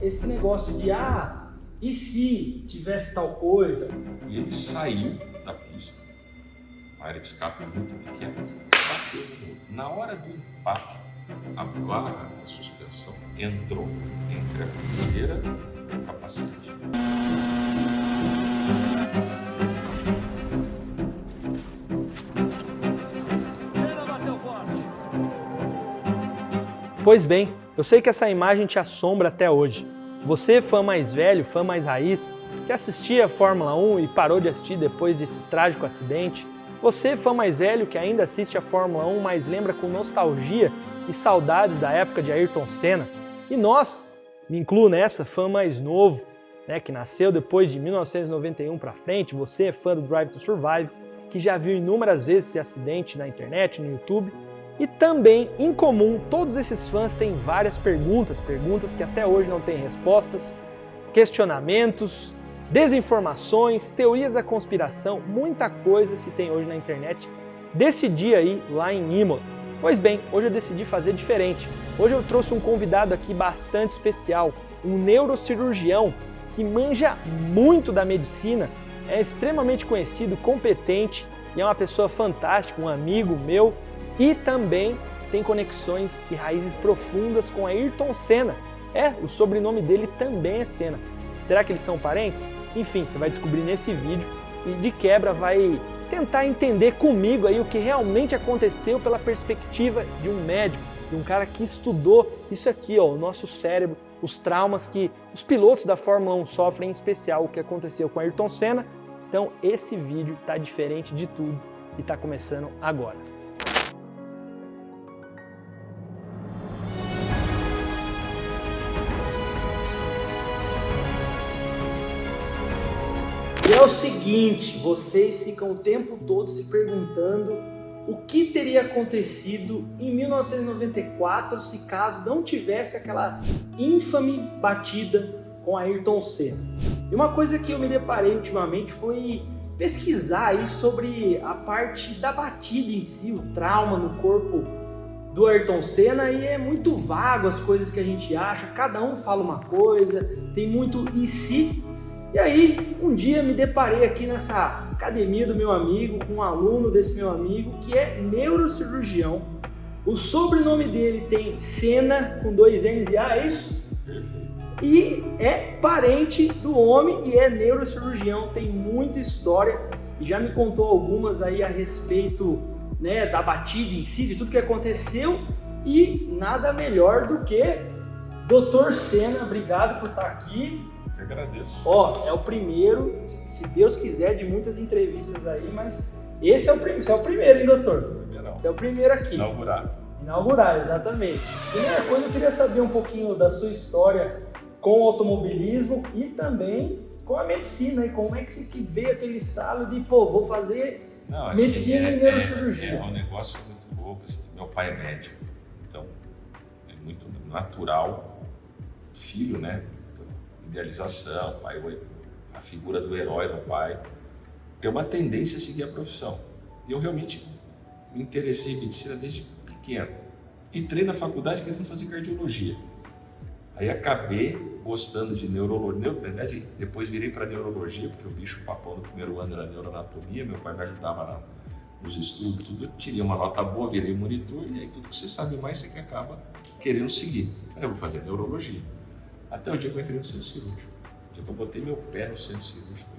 Esse negócio de, e se tivesse tal coisa? E ele saiu da pista, a área de escape muito pequena, bateu no muro. Na hora do impacto, a barra da suspensão entrou entre a traseira e o capacete. Pois bem, eu sei que essa imagem te assombra até hoje. Você, fã mais velho, fã mais raiz, que assistia a Fórmula 1 e parou de assistir depois desse trágico acidente. Você, fã mais velho, que ainda assiste a Fórmula 1, mas lembra com nostalgia e saudades da época de Ayrton Senna. E nós, me incluo nessa, fã mais novo, que nasceu depois de 1991 para frente. Você é fã do Drive to Survive, que já viu inúmeras vezes esse acidente na internet, no YouTube. E também, em comum, todos esses fãs têm várias perguntas que até hoje não têm respostas, questionamentos, desinformações, teorias da conspiração, muita coisa se tem hoje na internet desse dia aí lá em Imola. Pois bem, hoje eu decidi fazer diferente. Hoje eu trouxe um convidado aqui bastante especial, um neurocirurgião que manja muito da medicina, é extremamente conhecido, competente e é uma pessoa fantástica, um amigo meu. E também tem conexões e raízes profundas com Ayrton Senna. O sobrenome dele também é Senna. Será que eles são parentes? Enfim, você vai descobrir nesse vídeo e de quebra vai tentar entender comigo aí o que realmente aconteceu pela perspectiva de um médico, de um cara que estudou isso aqui, o nosso cérebro, os traumas que os pilotos da Fórmula 1 sofrem, em especial o que aconteceu com Ayrton Senna. Então esse vídeo tá diferente de tudo e tá começando agora. E é o seguinte, vocês ficam o tempo todo se perguntando o que teria acontecido em 1994 se caso não tivesse aquela ínfame batida com Ayrton Senna. E uma coisa que eu me deparei ultimamente foi pesquisar aí sobre a parte da batida em si, o trauma no corpo do Ayrton Senna, e é muito vago as coisas que a gente acha, cada um fala uma coisa, tem muito e se. E aí, um dia me deparei aqui nessa academia do meu amigo, com um aluno desse meu amigo, que é neurocirurgião. O sobrenome dele tem Senna, com 2 N's e A, é isso? Perfeito. E é parente do homem e é neurocirurgião, tem muita história e já me contou algumas aí a respeito da batida em si, de tudo que aconteceu. E nada melhor do que Dr. Senna, obrigado por estar aqui. Eu agradeço. É o primeiro, se Deus quiser, de muitas entrevistas aí, mas esse é o primeiro, hein, doutor? Primeirão. Esse é o primeiro aqui. Inaugurar, exatamente. Primeira coisa, eu queria saber um pouquinho da sua história com o automobilismo e também com a medicina, e como é que veio aquele estalo de, vou fazer medicina e neurocirurgia. É um negócio muito louco. Meu pai é médico, então é muito natural, filho, idealização, pai, a figura do herói do pai, tem uma tendência a seguir a profissão. E eu realmente me interessei em medicina desde pequeno. Entrei na faculdade querendo fazer cardiologia. Aí acabei gostando de neurologia, na verdade depois virei para neurologia, porque o bicho papão no primeiro ano era neuroanatomia, meu pai me ajudava nos estudos, tudo. Eu tirei uma nota boa, virei monitor, e aí tudo que você sabe mais você que acaba querendo seguir. Aí eu vou fazer neurologia. Até o dia que eu entrei no centro cirúrgico. O dia que eu botei meu pé no centro cirúrgico,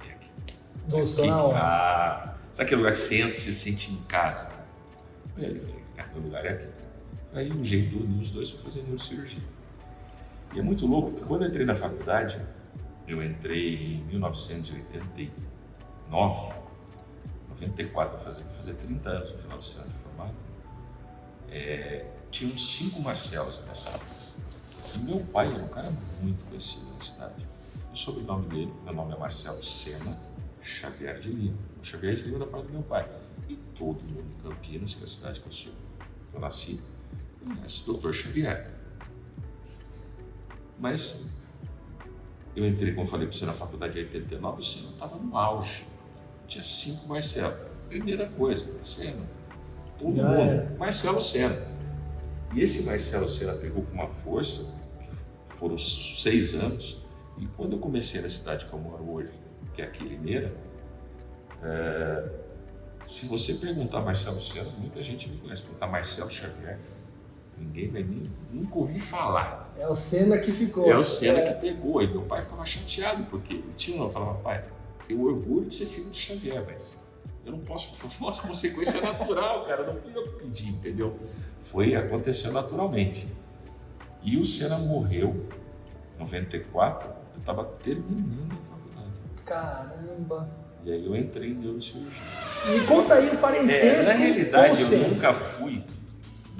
é aqui. Gostou na hora? Sabe aquele lugar que você entra e se sente em casa? Aí ele falou, meu lugar é aqui. Aí um jeito de unir os dois foi fazer neurocirurgia. E é muito louco, porque quando eu entrei na faculdade, eu entrei em 1989, 94, vou fazer 30 anos no final desse ano de formado. Tinha uns 5 Marcelos nessa época. Meu pai era um cara muito conhecido na cidade. O sobrenome dele, meu nome é Marcelo Senna Xavier de Lima. O Xavier de Lima da parte do meu pai. E todo mundo em Campinas, que é a cidade que eu nasci, conhece o Dr. Xavier. Mas eu entrei, como falei para você, na faculdade em 89, o Senna estava no auge. Tinha 5 Marcelo. Primeira coisa, Senna. Todo mundo. Marcelo Senna. E esse Marcelo Senna pegou com uma força Foram 6 anos. E quando eu comecei na cidade que eu moro hoje, que é aqui em Limeira, se você perguntar Marcelo Sena, muita gente me conhece. Perguntar Marcelo Xavier, ninguém vai nunca ouvir falar. É o Sena que ficou. É o Sena que pegou. E meu pai ficava chateado, porque eu falava, pai, tenho orgulho de ser filho de Xavier, mas eu não posso, consequência natural, cara, não fui eu que pedi, entendeu? Aconteceu naturalmente. E o Sena morreu em 94, eu estava terminando a faculdade. Caramba! E aí eu entrei em neurocirurgia. Me conta aí o parentesco. Na realidade, eu nunca fui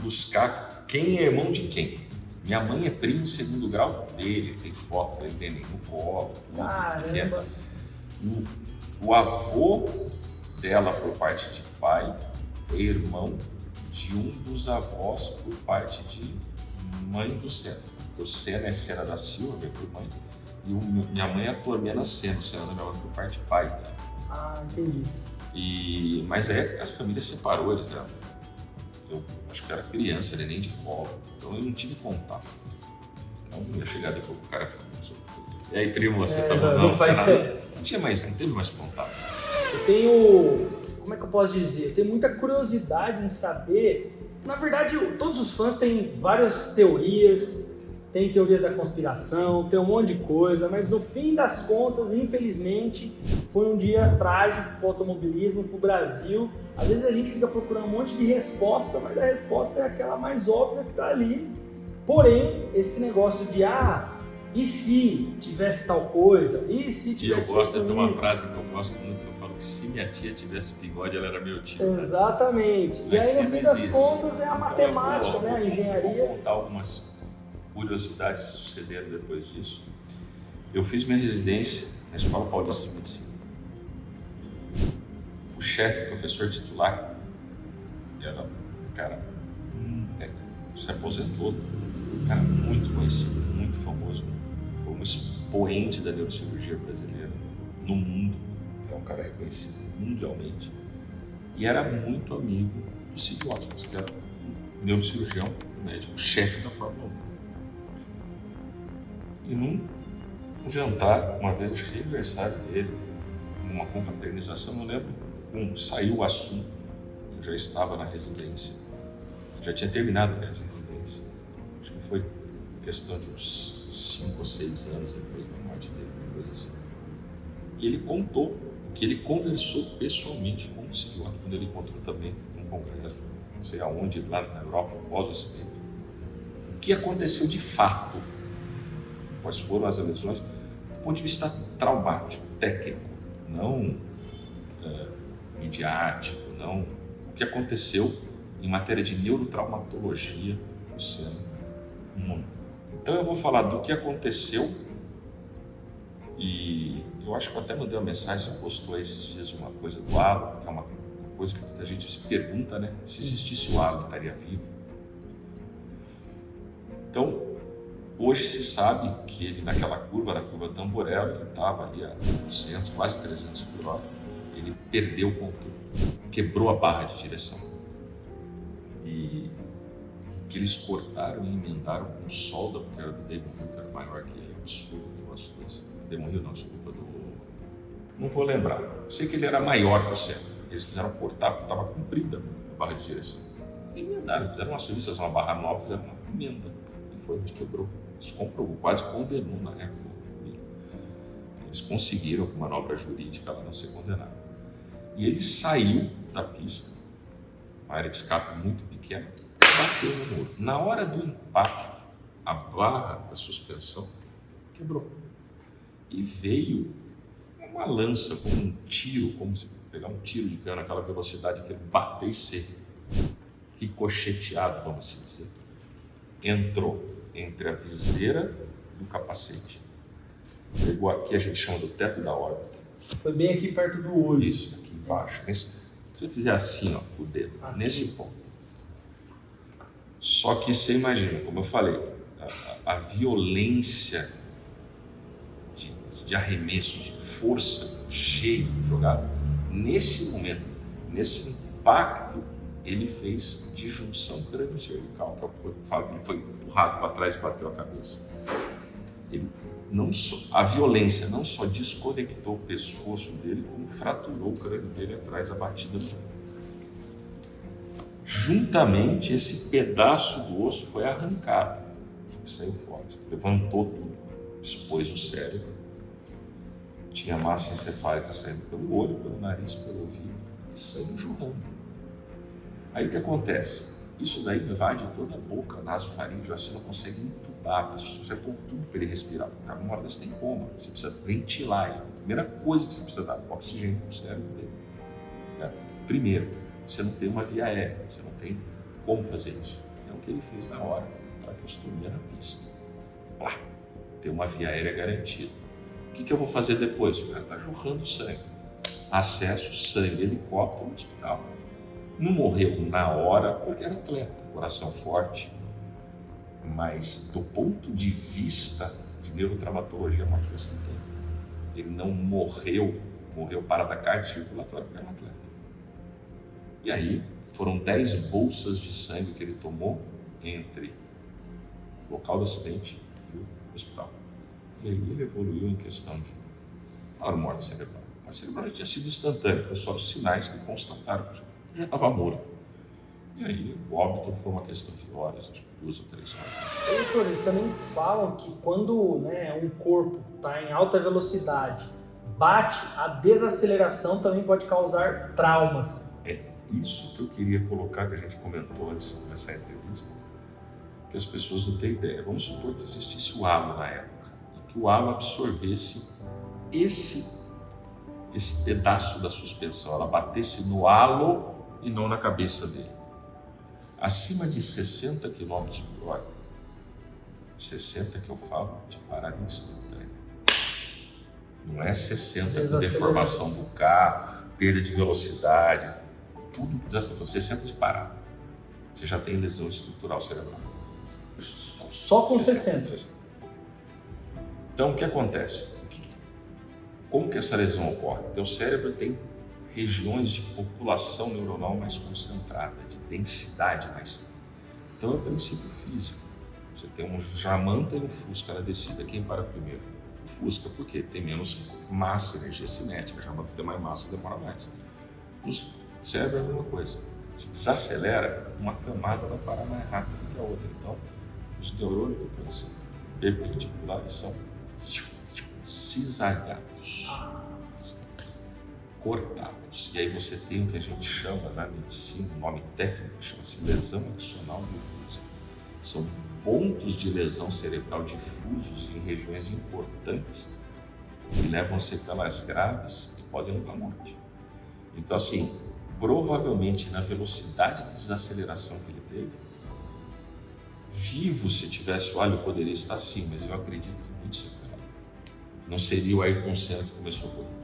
buscar quem é irmão de quem. Minha mãe é primo em segundo grau dele, tem foto pra ele no colo. Caramba! O avô dela, por parte de pai, é irmão de um dos avós por parte de mãe do Sena. Porque o Sena é Sena da Silva, minha mãe, e minha mãe é Tormena Sena, o Sena da minha mãe por parte de pai. Ah, entendi. Mas aí a família separou eles, né? Eu acho que era criança, nem de colo, então eu não tive contato. Então eu ia chegar depois que o cara falou. E aí, primo, você tá bom? Não teve mais contato. Eu tenho, como é que eu posso dizer? Eu tenho muita curiosidade em saber. Na verdade, todos os fãs têm várias teorias, tem teorias da conspiração, tem um monte de coisa, mas no fim das contas, infelizmente, foi um dia trágico para o automobilismo, para o Brasil. Às vezes a gente fica procurando um monte de resposta, mas a resposta é aquela mais óbvia que está ali. Porém, esse negócio de e se tivesse tal coisa? E se tivesse eu gosto de uma frase que eu gosto muito, que eu falo que se minha tia tivesse bigode, ela era meu tio. Exatamente. Né? E aí, no fim das contas, é a matemática, né? A engenharia. Vou contar algumas curiosidades que sucederam depois disso. Eu fiz minha residência na Escola Paulista de Medicina. O chefe, professor titular, era um cara, se aposentou, um cara muito conhecido, muito famoso. Foi um expoente da neurocirurgia brasileira no mundo. É um cara reconhecido mundialmente. E era muito amigo do Cid Osmos, que era um neurocirurgião, médico, chefe da Fórmula 1. E num jantar, uma vez, acho que foi aniversário dele, numa confraternização, não lembro como saiu o assunto. Eu já estava na residência, já tinha terminado essa residência. Acho que foi questão de uns 5 ou 6 anos depois da morte dele, uma coisa assim. E ele contou que ele conversou pessoalmente com o senhor, quando ele encontrou também num congresso, não sei aonde, lá na Europa, após o acidente. O que aconteceu de fato? Quais foram as lesões? Do ponto de vista traumático, técnico, não midiático, não. O que aconteceu em matéria de neurotraumatologia no Sena no mundo. Então eu vou falar do que aconteceu e eu acho que eu até mandei uma mensagem, você postou esses dias uma coisa do Alan, que é uma coisa que muita gente se pergunta, né? Se existisse o Alan, estaria vivo? Então, hoje se sabe que ele na curva Tamborello, ele estava ali a 200, quase 300 por hora, ele perdeu o controle, quebrou a barra de direção. E que eles cortaram e emendaram com solda, porque era do Damon Hill, que era maior que ele, absurdo o negócio desse. Damon Hill não, desculpa, não vou lembrar. Sei que ele era maior que o Sena. Eles fizeram cortar porque estava comprida a barra de direção. E emendaram, fizeram uma serviço, uma barra nova, fizeram uma emenda. E foi onde quebrou. Isso comprovou, quase condenou na época. Eles conseguiram, com manobra jurídica, ela não ser condenada. E ele saiu da pista, uma área de escape muito pequena, bateu no muro. Na hora do impacto, a barra da suspensão quebrou. E veio uma lança, como um tiro, como se pegar um tiro de cano, aquela velocidade que ele bateu e ser ricocheteado, vamos assim dizer. Entrou entre a viseira e o capacete. Pegou aqui, a gente chama do teto da órbita. Foi bem aqui perto do olho. Isso, aqui embaixo. Se eu fizer assim, ó, o dedo, nesse ponto. Só que você imagina, como eu falei, a violência de arremesso, de força, cheio, jogado. Nesse momento, nesse impacto, ele fez disjunção crânio-cervical, que é o que eu falo que ele foi empurrado para trás e bateu a cabeça. a violência não só desconectou o pescoço dele, como fraturou o crânio dele atrás, a batida do crânio. Juntamente, esse pedaço do osso foi arrancado, saiu fora, levantou tudo, expôs o cérebro, tinha massa encefálica saindo pelo olho, pelo nariz, pelo ouvido e sangue jorrando. Aí o que acontece? Isso daí invade toda a boca, nasofaringe, você não consegue entubar, você põe tudo para ele respirar, porque uma hora dessa tem coma, você precisa ventilar ele. A primeira coisa que você precisa dar oxigênio para o cérebro dele. Primeiro, você não tem uma via aérea, você não tem como fazer isso. É o que ele fez na hora, traqueostomia na pista. Plá, ter uma via aérea garantida. O que eu vou fazer depois? O cara está jorrando sangue. Acesso, sangue, helicóptero no hospital. Não morreu na hora porque era atleta, coração forte, mas do ponto de vista de neurotraumatologia, a morte foi instantânea. Ele não morreu parada cardiocirculatória porque era um atleta. E aí foram 10 bolsas de sangue que ele tomou entre o local do acidente e o hospital. E aí ele evoluiu em questão de morte cerebral. A morte cerebral já tinha sido instantânea, foi só os sinais que constataram que já estava morto. E aí o óbito foi uma questão de horas, acho que 2 ou 3 horas. Doutor, eles também falam que quando um corpo está em alta velocidade, bate, a desaceleração também pode causar traumas. É isso que eu queria colocar, que a gente comentou antes de começar a entrevista, que as pessoas não têm ideia. Vamos supor que existisse o halo na época, e que o halo absorvesse esse pedaço da suspensão, ela batesse no halo e não na cabeça dele. Acima de 60 km por hora, 60 que eu falo de parada instantânea. Não é 60 com deformação do carro, perda de velocidade, tudo que desastre, 60 de parada. Você já tem lesão estrutural cerebral. Só com 60. Então o que acontece? Como que essa lesão ocorre? Teu cérebro tem regiões de população neuronal mais concentrada, de densidade mais. Então é o princípio físico. Você tem um Jamanta e um Fusca na descida. Quem para primeiro? O Fusca, porque tem menos massa, energia cinética. O Jamanta tem mais massa, demora mais. O cérebro é a mesma coisa. Se desacelera, uma camada vai parar mais rápido que a outra. Então, os neurônios que pensam perpendiculares são cisalhados, cortados. E aí você tem o que a gente chama na medicina, um nome técnico, chama-se lesão axonal difusa. São pontos de lesão cerebral difusos em regiões importantes que levam a sequelas graves e podem levar à morte. Então, assim, provavelmente na velocidade de desaceleração que ele teve, vivo se tivesse o halo, poderia estar sim, mas eu acredito que muito sequelado. Não seria o Ayrton Senna que começou a correr.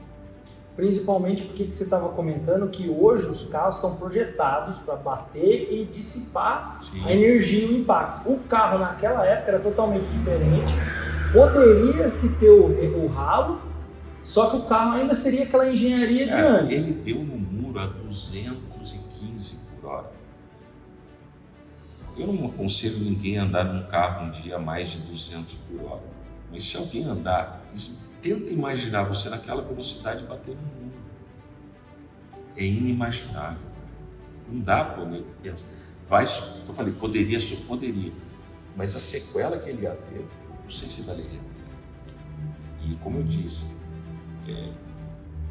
Principalmente porque você estava comentando que hoje os carros são projetados para bater e dissipar a energia e o impacto. O carro naquela época era totalmente diferente, poderia-se ter o ralo, só que o carro ainda seria aquela engenharia de antes. Ele deu no muro a 215 por hora. Eu não aconselho ninguém a andar num carro um dia a mais de 200 por hora. Mas se alguém andar, tenta imaginar você naquela velocidade bater no muro. É inimaginável. Não dá para eu pensar. Eu falei, poderia. Mas a sequela que ele ia ter, não sei se valeria. E como eu disse,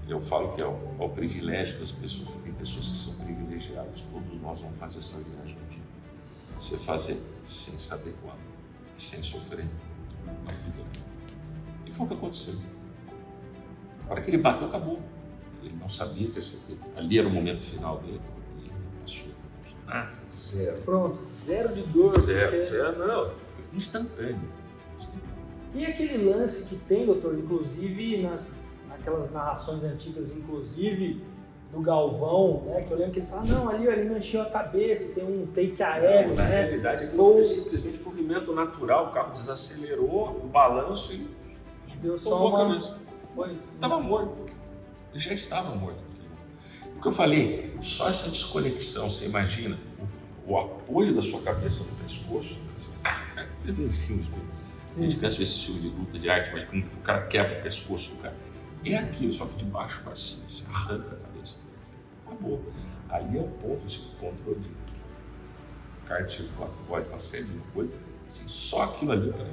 eu falo que é o privilégio das pessoas. Tem pessoas que são privilegiadas, todos nós vamos fazer essa viagem um dia. Você fazer sem saber quando, sem sofrer. E foi o que aconteceu. Na hora que ele bateu, acabou. Ele não sabia que ali era o momento final dele. E ele passou. Zero. Pronto, zero de dor. Zero, não. Foi instantâneo. E aquele lance que tem, doutor, inclusive naquelas narrações antigas, inclusive do Galvão, né, que eu lembro que ele fala, não, ali ele manchou a cabeça, tem um take aéreo, na realidade, foi simplesmente movimento natural, o carro desacelerou, o balanço e deu só uma... Estava morto. Ele já estava morto. Porque eu falei, só essa desconexão, você imagina o apoio da sua cabeça no pescoço, filmes mesmo. A gente cansa de ver esse filme de luta de arte, mas como o cara quebra o pescoço do cara. É aquilo, só que de baixo para cima, você arranca a cabeça. Acabou. Ali é o ponto de controle de cardiocirculatório, uma série de coisas. Assim, só aquilo ali, cara.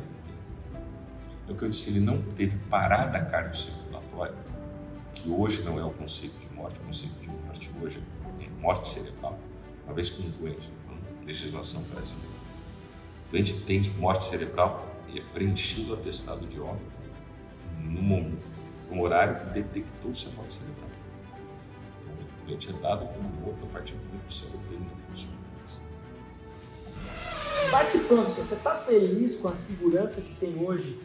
É o que eu disse, ele não teve parada cardiocirculatória, que hoje não é o conceito de morte. O conceito de morte hoje é morte cerebral. Uma vez que um doente, com legislação brasileira, o doente tem morte cerebral e é preenchido o atestado de óbito no horário que detectou-se a morte cerebral. Então, o doente é dado como morto a partir do momento que o cérebro dele não funciona mais. Bate pronto, você está feliz com a segurança que tem hoje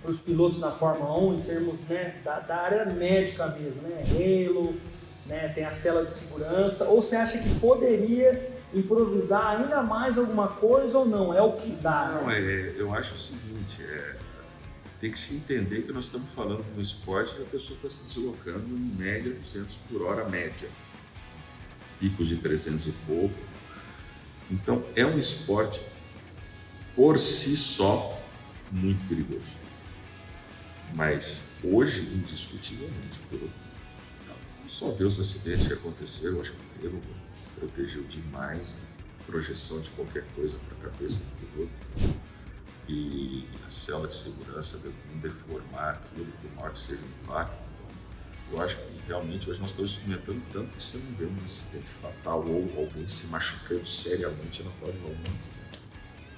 para os pilotos na Fórmula 1 em termos, né, da área médica mesmo, né? Halo, né, tem a cela de segurança, ou você acha que poderia improvisar ainda mais alguma coisa ou não? É o que dá? Não, eu acho o seguinte, tem que se entender que nós estamos falando de um esporte que a pessoa está se deslocando em média 200 por hora média, picos de 300 e pouco. Então é um esporte por si só muito perigoso. Mas hoje, indiscutivelmente, só ver os acidentes que aconteceram, acho que o Halo protegeu demais a projeção de qualquer coisa para a cabeça do piloto. E a célula de segurança deve não deformar aquilo, que o morte seja um impacto. Então, eu acho que realmente hoje nós estamos experimentando tanto que você não vê um acidente fatal ou alguém se machucando seriamente na Fórmula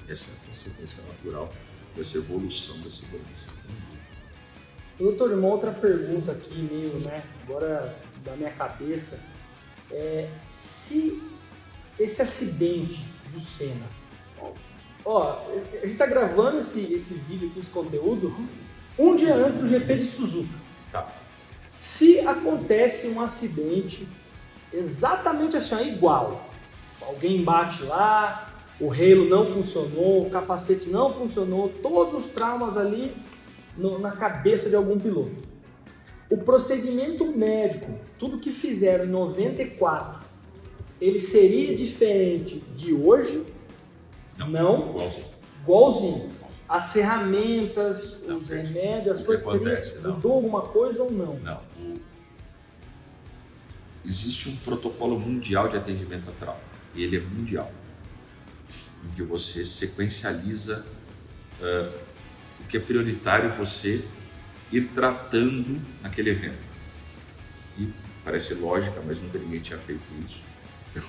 1. Essa é a consequência natural dessa evolução da segurança. Doutor, uma outra pergunta aqui, meio, né, agora da minha cabeça, se esse acidente do Senna, a gente tá gravando esse vídeo aqui, esse conteúdo, um dia antes do GP de Suzuka. Tá. Se acontece um acidente exatamente assim, igual, alguém bate lá, o Halo não funcionou, o capacete não funcionou, todos os traumas ali na cabeça de algum piloto. O procedimento médico, tudo que fizeram em 94, ele seria diferente de hoje? Não. Igualzinho. As ferramentas, os remédios, as coisas, mudou alguma coisa ou não? Não. Existe um protocolo mundial de atendimento a trauma, e ele é mundial, em que você sequencializa o que é prioritário você ir tratando naquele evento. E parece lógica, mas nunca ninguém tinha feito isso. Então,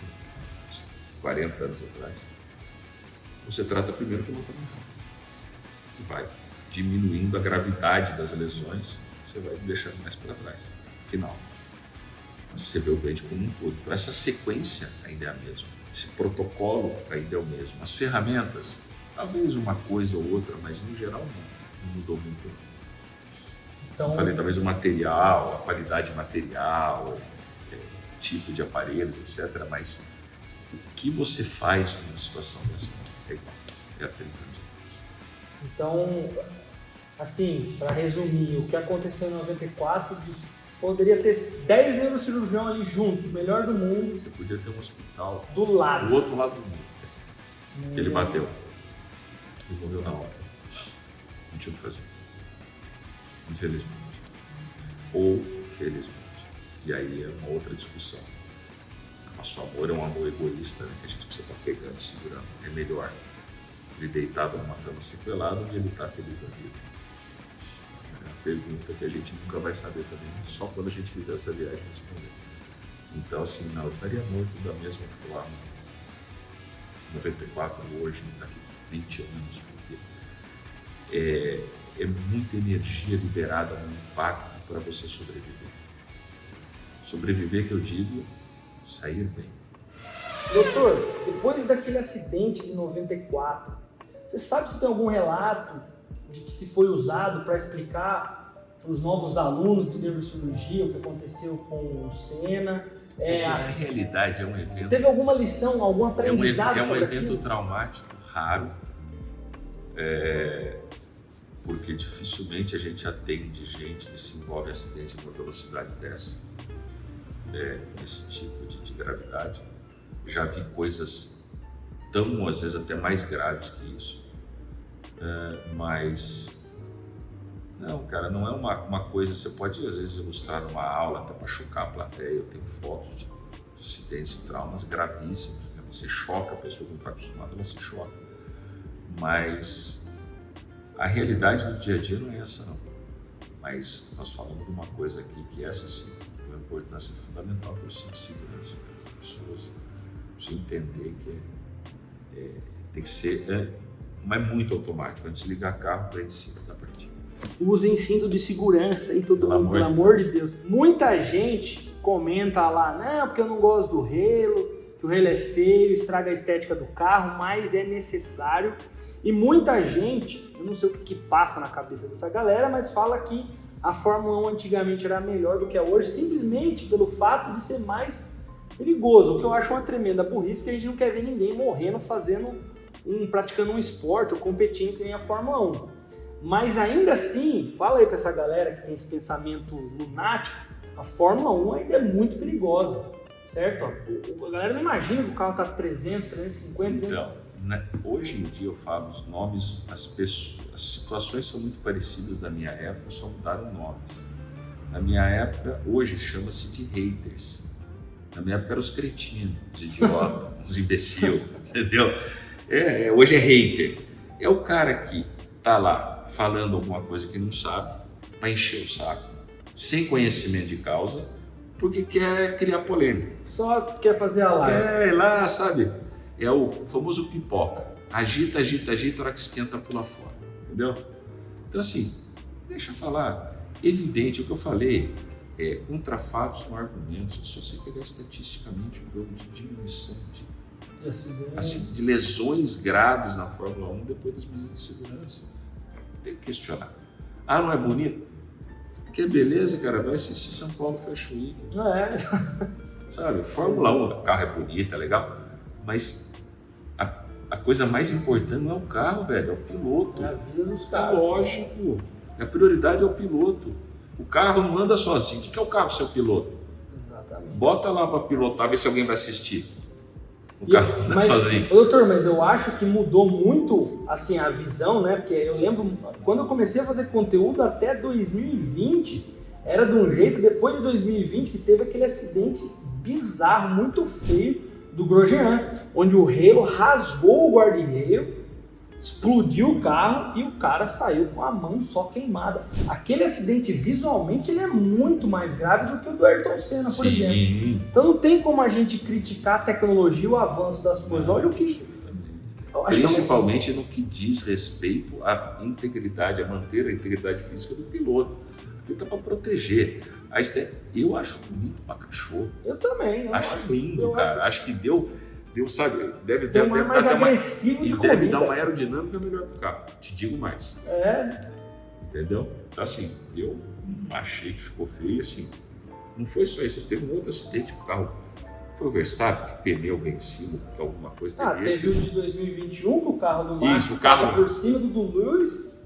40 anos atrás. Você trata primeiro o que não está normal. E vai diminuindo a gravidade das lesões, você vai deixando mais para trás. Final. Você vê o doente como um todo. Então, essa sequência ainda é a mesma. Esse protocolo ainda é o mesmo. As ferramentas, talvez uma coisa ou outra, mas no geral não mudou muito. Então, falei, talvez o material, a qualidade material, tipo de aparelhos, etc. Mas o que você faz numa situação dessa é igual. É há 30 anos atrás. Então, assim, para resumir, o que aconteceu em 94, poderia ter 10 neurocirurgiões ali juntos, melhor do mundo. Você podia ter um hospital do lado. Do outro lado do mundo. Ele bateu. E morreu na hora. Não tinha o que fazer. Infelizmente. Ou felizmente. E aí é uma outra discussão. Nosso amor é um amor egoísta, né? Que a gente precisa estar pegando, segurando. É melhor ele deitado numa cama sequelada onde ele está feliz da vida. É uma pergunta que a gente nunca vai saber também, só quando a gente fizer essa viagem responder. Então, assim, não, eu estaria morto da mesma forma. 94 hoje, daqui 20 anos, porque é muita energia liberada no impacto para você sobreviver. Sobreviver, que eu digo, sair bem. Doutor, depois daquele acidente de 94, você sabe se tem algum relato de que se foi usado para explicar para os novos alunos de neurocirurgia o que aconteceu com o Senna? Na realidade é um evento... Teve alguma lição, algum aprendizado sobre aquilo? É um evento aquilo? traumático raro, porque dificilmente a gente atende gente que se envolve em acidente numa velocidade dessa, esse tipo de gravidade. Já vi coisas tão, às vezes, até mais graves que isso. Mas, não, cara, não é uma coisa, você pode às vezes ilustrar numa aula até para chocar a plateia. Eu tenho fotos de acidentes e traumas gravíssimos, né? Você choca a pessoa que não está acostumada, ela se choca. Mas a realidade do dia a dia não é essa, não. Mas nós falamos de uma coisa aqui que essa sim tem uma importância fundamental para o cinto de segurança. As pessoas precisam entender que tem que ser, não é muito automático. Antes de ligar carro, prende cinto da partida. Usem cinto de segurança, hein, todo mundo, pelo amor de Deus. Muita gente comenta lá, não, porque eu não gosto do Halo, que o Halo é feio, estraga a estética do carro, mas é necessário. E muita gente, eu não sei o que passa na cabeça dessa galera, mas fala que a Fórmula 1 antigamente era melhor do que é hoje, simplesmente pelo fato de ser mais perigoso, o que eu acho uma tremenda burrice, porque a gente não quer ver ninguém morrendo praticando um esporte ou competindo que nem a Fórmula 1. Mas ainda assim, fala aí pra essa galera que tem esse pensamento lunático, a Fórmula 1 ainda é muito perigosa, certo? A galera não imagina que o carro tá 300, 350, 300... Então, hoje em dia eu falo os nomes, as situações são muito parecidas da minha época, só mudaram nomes. Na minha época, hoje chama-se de haters. Na minha época eram os cretinos, os idiotas, os imbecil, entendeu? Hoje é hater. É o cara que tá lá falando alguma coisa que não sabe, para encher o saco, sem conhecimento de causa, porque quer criar polêmica. Só quer fazer a live. Quer ir lá, sabe? É o famoso pipoca. Agita, agita, agita, a hora que esquenta, pula fora. Entendeu? Então, assim, deixa eu falar. Evidente, o que eu falei, contra fatos com argumentos. É só você pegar estatisticamente o grau de diminuição de lesões graves na Fórmula 1 depois das medidas de segurança. Não tem que questionar. Ah, não é bonito? Que beleza, cara, vai assistir São Paulo Fashion Week. Sabe, Fórmula 1, o carro é bonito, é legal, mas a coisa mais importante não é o carro, velho, é o piloto. É a vida dos caras. É lógico, a prioridade é o piloto. O carro não anda sozinho. O que é o carro, seu piloto? Exatamente. Bota lá para pilotar, ver se alguém vai assistir. O carro anda sozinho. Doutor, mas eu acho que mudou muito assim, a visão, né? Porque eu lembro, quando eu comecei a fazer conteúdo até 2020, era de um jeito, depois de 2020 que teve aquele acidente bizarro, muito feio do Grosjean, onde o Halo rasgou o guarda-reio, explodiu o carro e o cara saiu com a mão só queimada. Aquele acidente visualmente ele é muito mais grave do que o do Ayrton Senna, por exemplo. Então não tem como a gente criticar a tecnologia, o avanço das coisas. Olha o que... Principalmente no que diz respeito à integridade, a manter a integridade física do piloto. Aquilo tá para proteger. Eu acho bonito pra cachorro. Eu também. Acho lindo, cara. Acho que deu, sabe, deve mais agressivo de corrida. Deve dar uma aerodinâmica melhor pro carro. Te digo mais. Entendeu? Então, assim, eu achei que ficou feio, assim. Não foi só isso, teve um outro acidente com o carro. Foi o Verstappen, que pneu vencido, que alguma coisa teve. Teve o de 2021, que o carro do Max passa por cima do Lewis.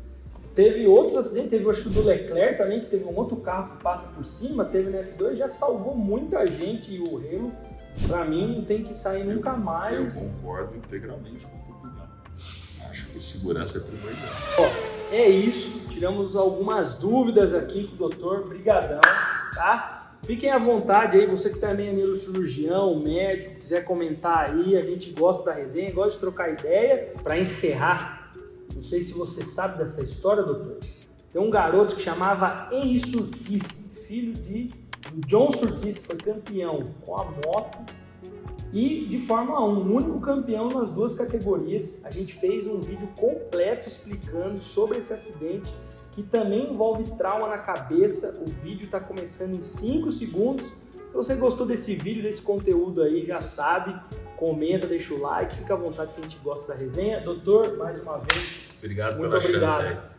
Teve outros acidentes, teve acho que o do Leclerc também, que teve um outro carro que passa por cima, teve no F2, já salvou muita gente e o Halo, pra mim, não tem que sair nunca mais. Eu concordo integralmente com a tua opinião. Acho que segurança é primordial. É isso, tiramos algumas dúvidas aqui com o doutor, brigadão, tá? Fiquem à vontade aí, você que também é neurocirurgião, médico, quiser comentar aí, a gente gosta da resenha, gosta de trocar ideia. Pra encerrar, não sei se você sabe dessa história, doutor. Tem um garoto que chamava Henry Surtees, filho de John Surtees, que foi campeão com a moto e de Fórmula 1, o único campeão nas duas categorias. A gente fez um vídeo completo explicando sobre esse acidente, que também envolve trauma na cabeça. O vídeo está começando em 5 segundos. Se você gostou desse vídeo, desse conteúdo aí, já sabe, comenta, deixa o like, fica à vontade que a gente gosta da resenha. Doutor, mais uma vez, obrigado muito pela obrigado. chance aí.